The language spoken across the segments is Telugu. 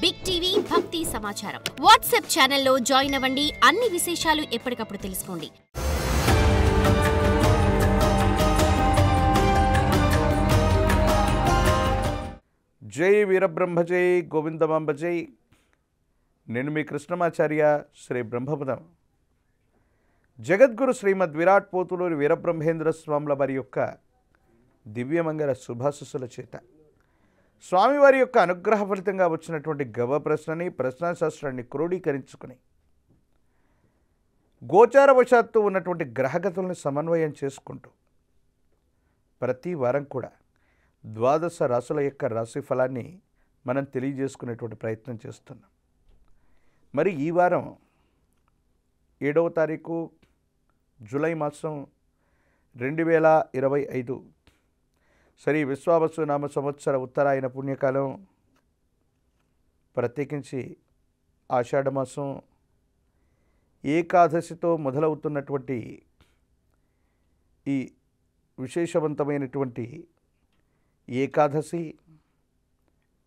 బిగ్ టీవీ భక్తి సమాచారం వాట్సాప్ ఛానల్లో జాయిన్ అవ్వండి. అన్ని విశేషాలు ఎప్పటికప్పుడు తెలుసుకోండి. జై వీరబ్రహ్మ జై గోవిందమాంబ జై. నేను మీ కృష్ణమాచార్య శ్రీ బ్రహ్మపదం. జగద్గురు శ్రీమద్ విరాట్ పోతులూరి వీరబ్రహ్మేంద్ర స్వాముల వారి యొక్క దివ్యమంగళ శుభాశిస్సుల చేత స్వామివారి యొక్క అనుగ్రహ ఫలితంగా వచ్చినటువంటి గవ ప్రశ్నని ప్రశ్నాశాస్త్రాన్ని క్రోడీకరించుకుని గోచారవశాత్తు ఉన్నటువంటి గ్రహగతుల్ని సమన్వయం చేసుకుంటూ ప్రతి వారం కూడా ద్వాదశ రాశుల యొక్క రాశి ఫలాన్ని మనం తెలియజేసుకునేటువంటి ప్రయత్నం చేస్తున్నాం. మరి ఈ వారం 7వ తారీఖు జూలై మాసం 2025 శ్రీ విశ్వావసు నామ సంవత్సర ఉత్తరాయణ పుణ్యకాలం, ప్రత్యేకించి ఆషాఢమాసం ఏకాదశితో మొదలవుతున్నటువంటి ఈ విశేషవంతమైనటువంటి ఏకాదశి,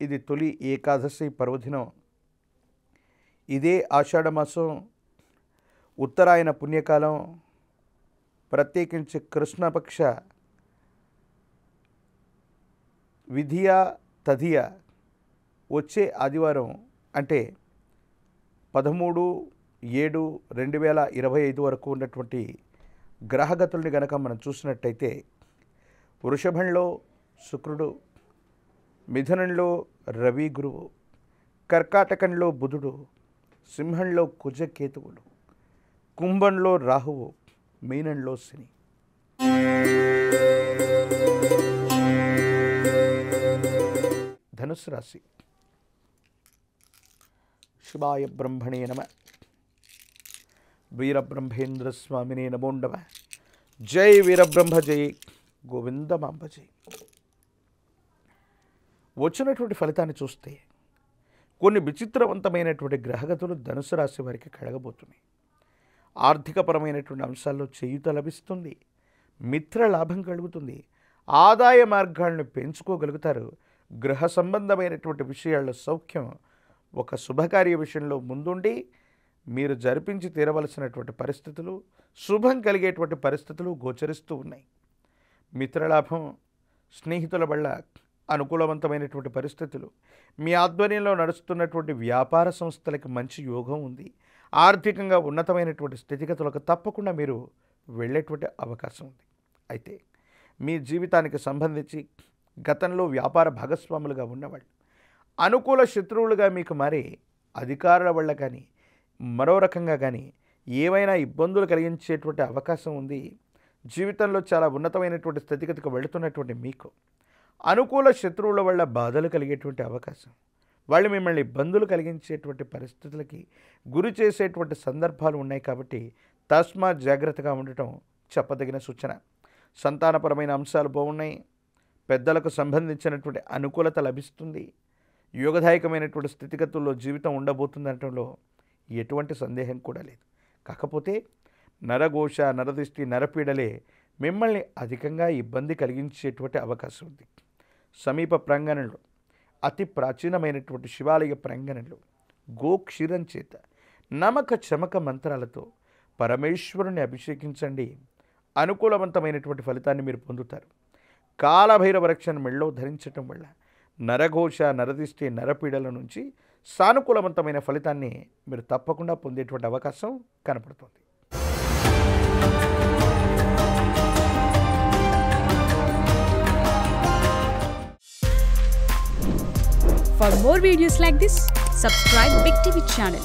ఇది తొలి ఏకాదశి పర్వదినం. ఇదే ఆషాఢమాసం ఉత్తరాయణ పుణ్యకాలం, ప్రత్యేకించి కృష్ణపక్ష విధియ తదియ వచ్చే ఆదివారం అంటే 13/7/2025 వరకు ఉన్నటువంటి గ్రహగతుల్ని గనక మనం చూసినట్టయితే వృషభంలో శుక్రుడు, మిథునంలో రవి గురువు, కర్కాటకంలో బుధుడు, సింహంలో కుజకేతువులు, కుంభంలో రాహువు, మీనంలో శని. ధనుసు రాశి. శివాయ బ్రహ్మణే నమ. వీరబ్రహ్మేంద్ర స్వామినే నమో నమః. జై వీరబ్రహ్మ జై గోవిందమాంబ జై. వచ్చినటువంటి ఫలితాన్ని చూస్తే కొన్ని విచిత్రవంతమైనటువంటి గ్రహగతులు ధనుసు రాశి వారికి కలగబోతున్నాయి. ఆర్థికపరమైనటువంటి అంశాల్లో చేయూత లభిస్తుంది, మిత్ర లాభం కలుగుతుంది, ఆదాయ మార్గాలను పెంచుకోగలుగుతారు. గృహ సంబంధమైనటువంటి విషయాల్లో సౌఖ్యం, ఒక శుభకార్య విషయంలో ముందుండి మీరు జరిపించి తీరవలసినటువంటి పరిస్థితులు, శుభం కలిగేటువంటి పరిస్థితులు గోచరిస్తూ ఉన్నాయి. మిత్రలాభం, స్నేహితుల వల్ల అనుకూలవంతమైనటువంటి పరిస్థితులు, మీ ఆధ్వర్యంలో నడుస్తున్నటువంటి వ్యాపార సంస్థలకి మంచి యోగం ఉంది. ఆర్థికంగా ఉన్నతమైనటువంటి స్థితిగతులకు తప్పకుండా మీరు వెళ్ళేటువంటి అవకాశం ఉంది. అయితే మీ జీవితానికి సంబంధించి గతంలో వ్యాపార భాగస్వాములుగా ఉన్నవాళ్ళు అనుకూల శత్రువులుగా మీకు మారి అధికారుల వల్ల కానీ మరో రకంగా కానీ ఏవైనా ఇబ్బందులు కలిగించేటువంటి అవకాశం ఉంది. జీవితంలో చాలా ఉన్నతమైనటువంటి స్థితిగతికి వెళుతున్నటువంటి మీకు అనుకూల శత్రువుల వల్ల బాధలు కలిగేటువంటి అవకాశం, వాళ్ళు మిమ్మల్ని ఇబ్బందులు కలిగించేటువంటి పరిస్థితులకి గురి చేసేటువంటి సందర్భాలు ఉన్నాయి. కాబట్టి తస్మాత్ జాగ్రత్తగా ఉండటం చెప్పదగిన సూచన. సంతానపరమైన అంశాలు బాగున్నాయి. పెద్దలకు సంబంధించినటువంటి అనుకూలత లభిస్తుంది. యోగదాయకమైనటువంటి స్థితిగతుల్లో జీవితం ఉండబోతుందనటంలో ఎటువంటి సందేహం కూడా లేదు. కాకపోతే నరఘోష, నరదృష్టి, నరపీడలే మిమ్మల్ని అధికంగా ఇబ్బంది కలిగించేటువంటి అవకాశం ఉంది. సమీప ప్రాంగణంలో అతి ప్రాచీనమైనటువంటి శివాలయ ప్రాంగణంలో గోక్షీరం చేత నమక చమక మంత్రాలతో పరమేశ్వరుని అభిషేకించండి. అనుకూలవంతమైనటువంటి ఫలితాన్ని మీరు పొందుతారు. కాలభైరవ రక్షణ మెళ్ళో ధరించటం వల్ల నరఘోష, నరదిష్టి, నరపీడల నుంచి సానుకూలవంతమైన ఫలితాన్ని మీరు తప్పకుండా పొందేటువంటి అవకాశం కనపడుతుంది. For more videos like this, subscribe Big TV channel.